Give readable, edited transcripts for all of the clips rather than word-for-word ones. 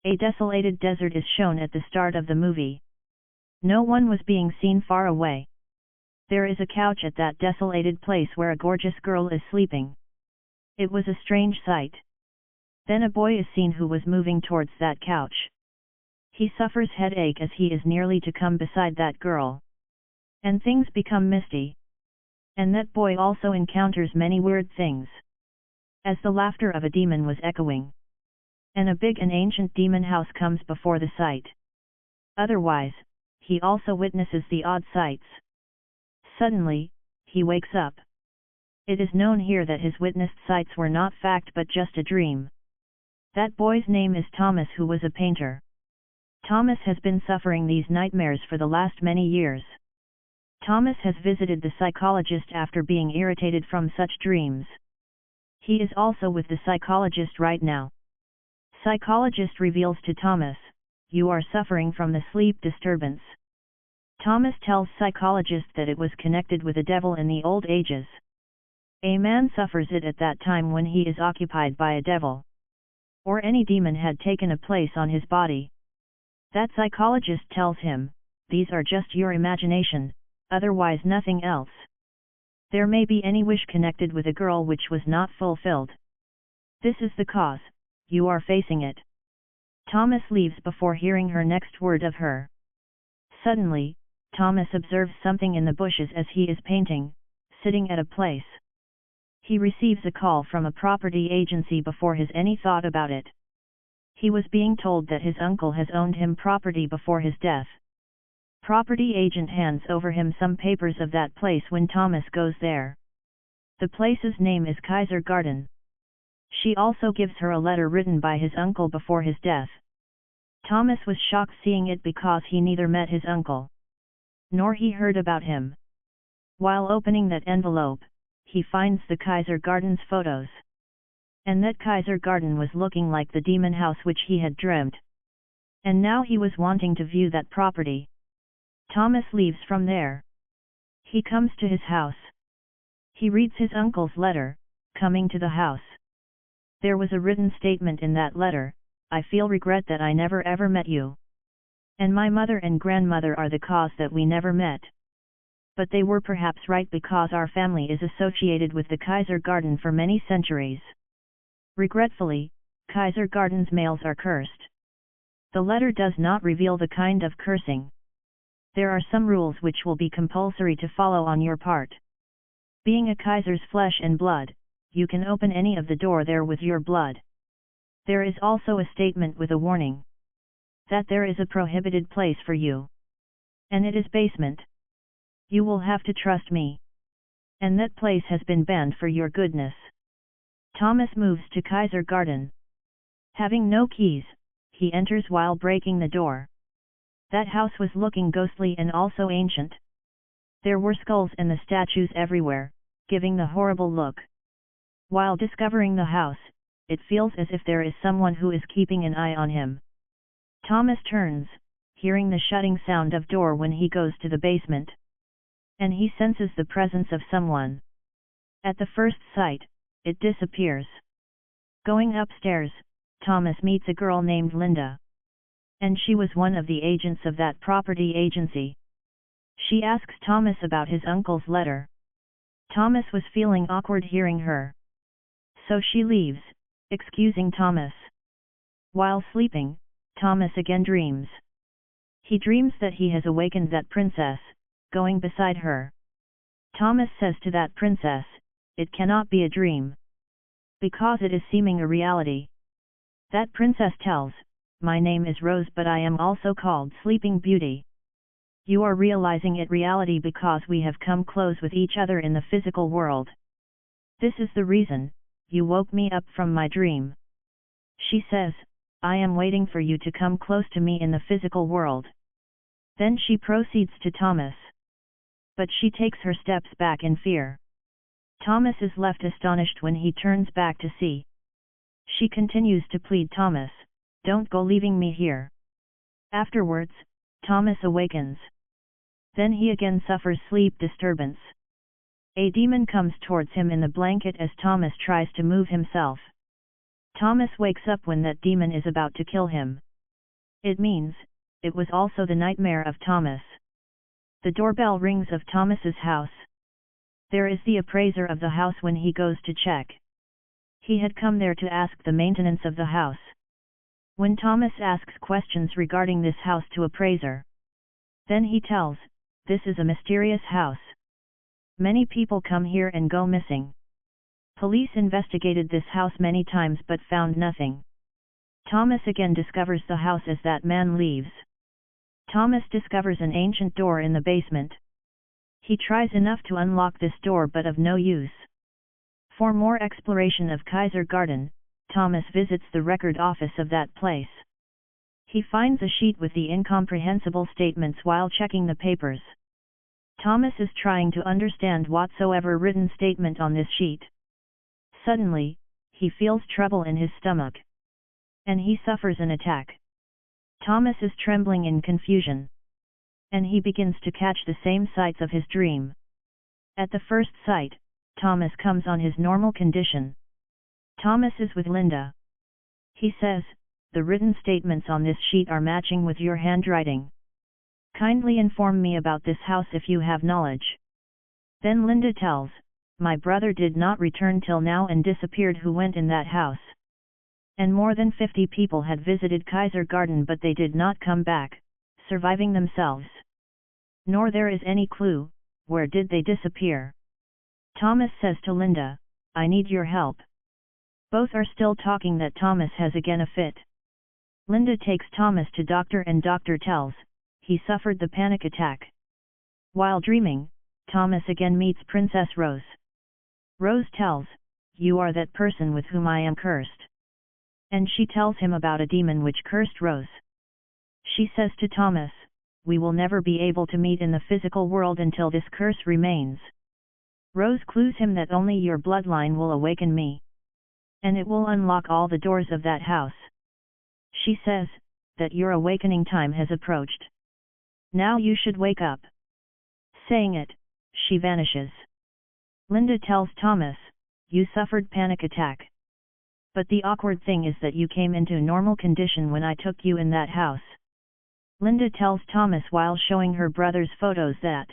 A desolated desert is shown at the start of the movie. No one was being seen far away. There is a couch at that desolated place where a gorgeous girl is sleeping. It was a strange sight. Then a boy is seen who was moving towards that couch. He suffers headache as he is nearly to come beside that girl. And things become misty. And that boy also encounters many weird things. As the laughter of a demon was echoing. And a big and ancient demon house comes before the sight. Otherwise, he also witnesses the odd sights. Suddenly, he wakes up. It is known here that his witnessed sights were not fact but just a dream. That boy's name is Thomas, who was a painter. Thomas has been suffering these nightmares for the last many years. Thomas has visited the psychologist after being irritated from such dreams. He is also with the psychologist right now. Psychologist reveals to Thomas, "You are suffering from the sleep disturbance." Thomas tells psychologist that it was connected with a devil in the old ages. A man suffers it at that time when he is occupied by a devil. Or any demon had taken a place on his body. That psychologist tells him, "These are just your imagination, otherwise nothing else. There may be any wish connected with a girl which was not fulfilled. This is the cause, you are facing it." Thomas leaves before hearing her next word of her. Suddenly, Thomas observes something in the bushes as he is painting, sitting at a place. He receives a call from a property agency before his any thought about it. He was being told that his uncle has owned him property before his death. Property agent hands over him some papers of that place when Thomas goes there. The place's name is Kaiser Garden. She also gives her a letter written by his uncle before his death. Thomas was shocked seeing it because he neither met his uncle, nor he heard about him. While opening that envelope, he finds the Kaiser Garden's photos. And that Kaiser Garden was looking like the demon house which he had dreamt. And now he was wanting to view that property. Thomas leaves from there. He comes to his house. He reads his uncle's letter, coming to the house. There was a written statement in that letter, "I feel regret that I never ever met you. And my mother and grandmother are the cause that we never met." But they were perhaps right because our family is associated with the Kaiser Garden for many centuries. Regretfully, Kaiser Garden's males are cursed. The letter does not reveal the kind of cursing. There are some rules which will be compulsory to follow on your part. Being a Kaiser's flesh and blood, you can open any of the door there with your blood. There is also a statement with a warning. That there is a prohibited place for you. And it is basement. You will have to trust me. And that place has been banned for your goodness. Thomas moves to Kaiser Garden. Having no keys, he enters while breaking the door. That house was looking ghostly and also ancient. There were skulls and the statues everywhere, giving the horrible look. While discovering the house, it feels as if there is someone who is keeping an eye on him. Thomas turns, hearing the shutting sound of door when he goes to the basement. And he senses the presence of someone. At the first sight, it disappears. Going upstairs, Thomas meets a girl named Linda. And she was one of the agents of that property agency. She asks Thomas about his uncle's letter. Thomas was feeling awkward hearing her. So she leaves, excusing Thomas. While sleeping, Thomas again dreams. He dreams that he has awakened that princess, going beside her. Thomas says to that princess, "It cannot be a dream. Because it is seeming a reality." That princess tells, "My name is Rose, but I am also called Sleeping Beauty. You are realizing it reality because we have come close with each other in the physical world. This is the reason, you woke me up from my dream." She says, "I am waiting for you to come close to me in the physical world." Then she proceeds to Thomas. But she takes her steps back in fear. Thomas is left astonished when he turns back to see. She continues to plead, "Thomas, don't go leaving me here." Afterwards, Thomas awakens. Then he again suffers sleep disturbance. A demon comes towards him in the blanket as Thomas tries to move himself. Thomas wakes up when that demon is about to kill him. It means, it was also the nightmare of Thomas. The doorbell rings of Thomas's house. There is the appraiser of the house when he goes to check. He had come there to ask the maintenance of the house. When Thomas asks questions regarding this house to appraiser, then he tells, this is a mysterious house. Many people come here and go missing. Police investigated this house many times but found nothing. Thomas again discovers the house as that man leaves. Thomas discovers an ancient door in the basement. He tries enough to unlock this door but of no use. For more exploration of Kaiser Garden, Thomas visits the record office of that place. He finds a sheet with the incomprehensible statements while checking the papers. Thomas is trying to understand whatsoever written statement on this sheet. Suddenly, he feels trouble in his stomach. And he suffers an attack. Thomas is trembling in confusion. And he begins to catch the same sights of his dream. At the first sight, Thomas comes on his normal condition. Thomas is with Linda. He says, the written statements on this sheet are matching with your handwriting. Kindly inform me about this house if you have knowledge. Then Linda tells, my brother did not return till now and disappeared. Who went in that house? And more than 50 people had visited Kaiser Garden but they did not come back, surviving themselves. Nor there is any clue, where did they disappear? Thomas says to Linda, I need your help. Both are still talking that Thomas has again a fit. Linda takes Thomas to doctor and doctor tells, he suffered the panic attack. While dreaming, Thomas again meets Princess Rose. Rose tells, you are that person with whom I am cursed. And she tells him about a demon which cursed Rose. She says to Thomas, we will never be able to meet in the physical world until this curse remains. Rose clues him that only your bloodline will awaken me. And it will unlock all the doors of that house. She says, that your awakening time has approached. Now you should wake up. Saying it, she vanishes. Linda tells Thomas, you suffered panic attack. But the awkward thing is that you came into normal condition when I took you in that house. Linda tells Thomas while showing her brother's photos that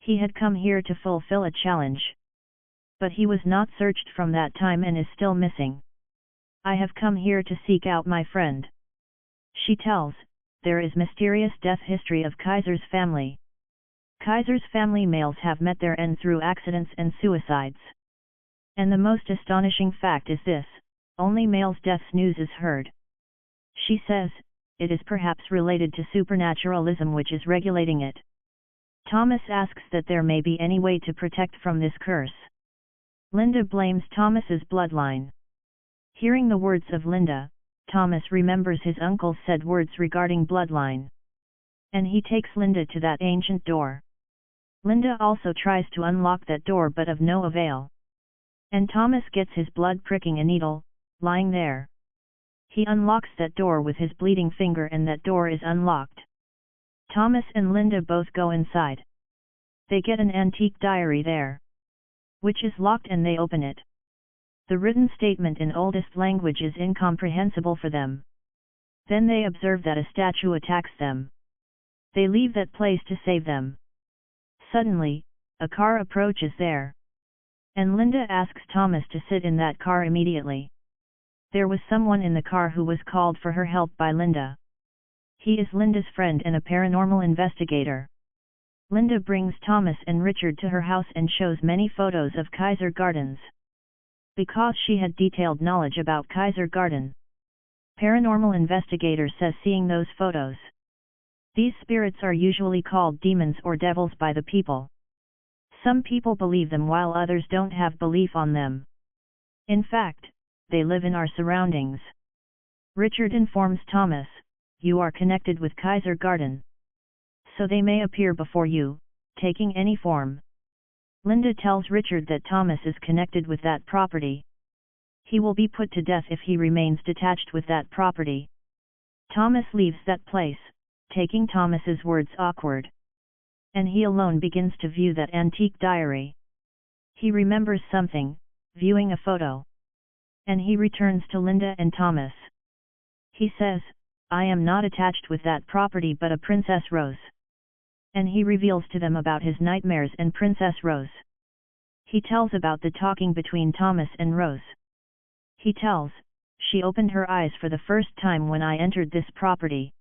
he had come here to fulfill a challenge. But he was not searched from that time and is still missing. I have come here to seek out my friend. She tells, there is mysterious death history of Kaiser's family. Kaiser's family males have met their end through accidents and suicides. And the most astonishing fact is this, only males' deaths news is heard. She says, it is perhaps related to supernaturalism which is regulating it. Thomas asks that there may be any way to protect from this curse. Linda blames Thomas's bloodline. Hearing the words of Linda, Thomas remembers his uncle said words regarding bloodline. And he takes Linda to that ancient door. Linda also tries to unlock that door but of no avail. And Thomas gets his blood pricking a needle, lying there. He unlocks that door with his bleeding finger and that door is unlocked. Thomas and Linda both go inside. They get an antique diary there, which is locked, and they open it. The written statement in oldest language is incomprehensible for them. Then they observe that a statue attacks them. They leave that place to save them. Suddenly, a car approaches there. And Linda asks Thomas to sit in that car immediately. There was someone in the car who was called for her help by Linda. He is Linda's friend and a paranormal investigator. Linda brings Thomas and Richard to her house and shows many photos of Kaiser Gardens. Because she had detailed knowledge about Kaiser Garden, paranormal investigator says seeing those photos. These spirits are usually called demons or devils by the people. Some people believe them while others don't have belief on them. In fact, they live in our surroundings. Richard informs Thomas, you are connected with Kaiser Garden. So they may appear before you, taking any form. Linda tells Richard that Thomas is connected with that property. He will be put to death if he remains detached with that property. Thomas leaves that place, taking Thomas's words awkward. And he alone begins to view that antique diary. He remembers something, viewing a photo. And he returns to Linda and Thomas. He says, I am not attached with that property but a Princess Rose. And he reveals to them about his nightmares and Princess Rose. He tells about the talking between Thomas and Rose. He tells, she opened her eyes for the first time when I entered this property.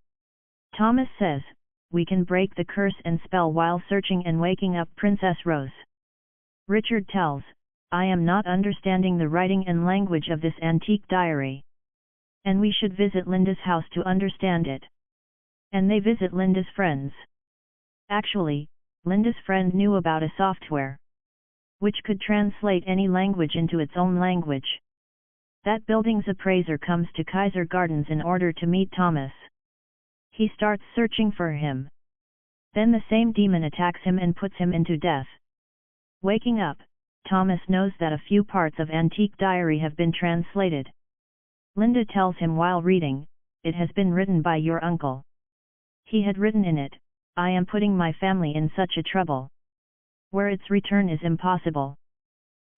Thomas says, we can break the curse and spell while searching and waking up Princess Rose. Richard tells, I am not understanding the writing and language of this antique diary. And we should visit Linda's house to understand it. And they visit Linda's friends. Actually, Linda's friend knew about a software which could translate any language into its own language. That building's appraiser comes to Kaiser Gardens in order to meet Thomas. He starts searching for him. Then the same demon attacks him and puts him into death. Waking up, Thomas knows that a few parts of antique diary have been translated. Linda tells him while reading, it has been written by your uncle. He had written in it, I am putting my family in such a trouble, where its return is impossible.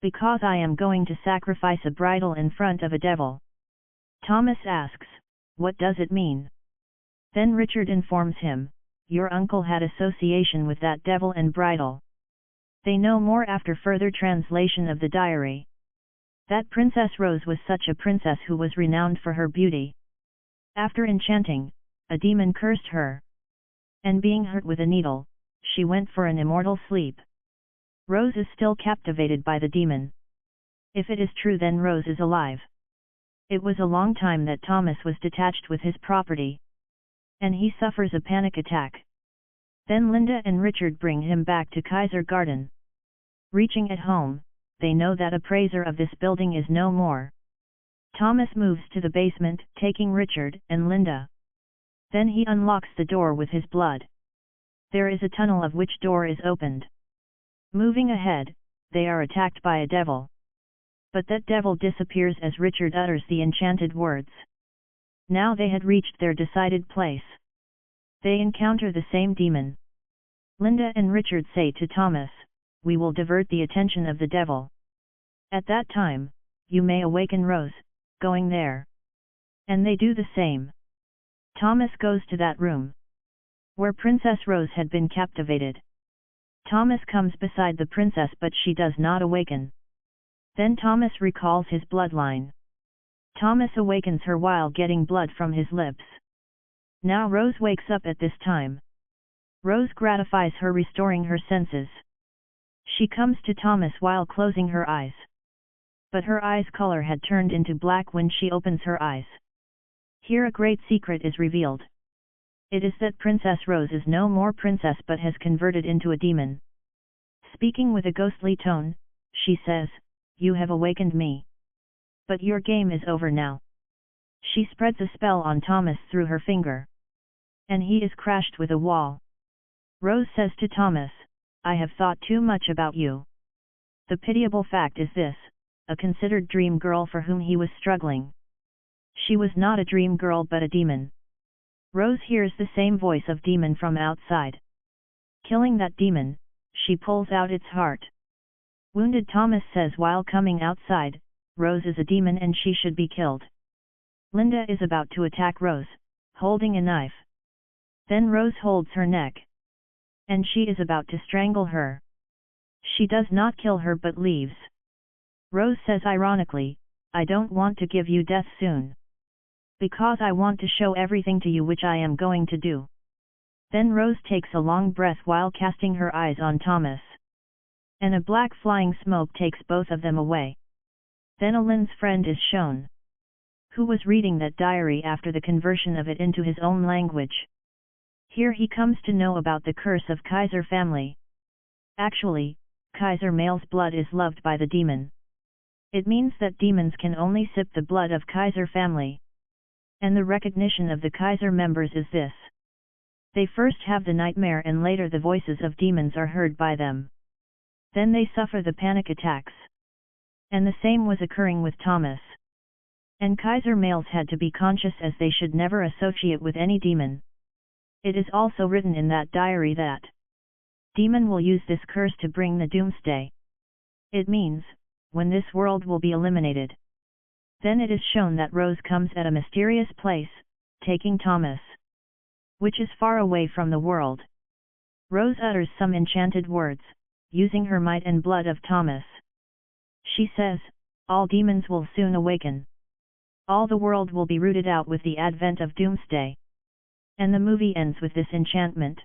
Because I am going to sacrifice a bridal in front of a devil. Thomas asks, what does it mean? Then Richard informs him, your uncle had association with that devil and bridal. They know more after further translation of the diary. That Princess Rose was such a princess who was renowned for her beauty. After enchanting, a demon cursed her. And being hurt with a needle, she went for an immortal sleep. Rose is still captivated by the demon. If it is true, then Rose is alive. It was a long time that Thomas was detached with his property. And he suffers a panic attack. Then Linda and Richard bring him back to Kaiser Garden. Reaching at home, they know that appraiser of this building is no more. Thomas moves to the basement, taking Richard and Linda. Then he unlocks the door with his blood. There is a tunnel of which door is opened. Moving ahead, they are attacked by a devil. But that devil disappears as Richard utters the enchanted words. Now they had reached their decided place. They encounter the same demon. Linda and Richard say to Thomas, we will divert the attention of the devil. At that time, you may awaken Rose, going there. And they do the same. Thomas goes to that room where Princess Rose had been captivated. Thomas comes beside the princess but she does not awaken. Then Thomas recalls his bloodline. Thomas awakens her while getting blood from his lips. Now Rose wakes up at this time. Rose gratifies her restoring her senses. She comes to Thomas while closing her eyes. But her eyes' color had turned into black when she opens her eyes. Here a great secret is revealed. It is that Princess Rose is no more princess but has converted into a demon. Speaking with a ghostly tone, she says, you have awakened me. But your game is over now. She spreads a spell on Thomas through her finger. And he is crashed with a wall. Rose says to Thomas, I have thought too much about you. The pitiable fact is this, a considered dream girl for whom he was struggling. She was not a dream girl but a demon. Rose hears the same voice of demon from outside. Killing that demon, she pulls out its heart. Wounded Thomas says while coming outside, Rose is a demon and she should be killed. Linda is about to attack Rose, holding a knife. Then Rose holds her neck. And she is about to strangle her. She does not kill her but leaves. Rose says ironically, I don't want to give you death soon. Because I want to show everything to you which I am going to do. Then Rose takes a long breath while casting her eyes on Thomas. And a black flying smoke takes both of them away. Then Alin's friend is shown. Who was reading that diary after the conversion of it into his own language. Here he comes to know about the curse of Kaiser family. Actually, Kaiser male's blood is loved by the demon. It means that demons can only sip the blood of Kaiser family. And the recognition of the Kaiser members is this. They first have the nightmare and later the voices of demons are heard by them. Then they suffer the panic attacks. And the same was occurring with Thomas. And Kaiser males had to be conscious as they should never associate with any demon. It is also written in that diary that demon will use this curse to bring the doomsday. It means, when this world will be eliminated. Then it is shown that Rose comes at a mysterious place, taking Thomas, which is far away from the world. Rose utters some enchanted words, using her might and blood of Thomas. She says, all demons will soon awaken. All the world will be rooted out with the advent of doomsday. And the movie ends with this enchantment.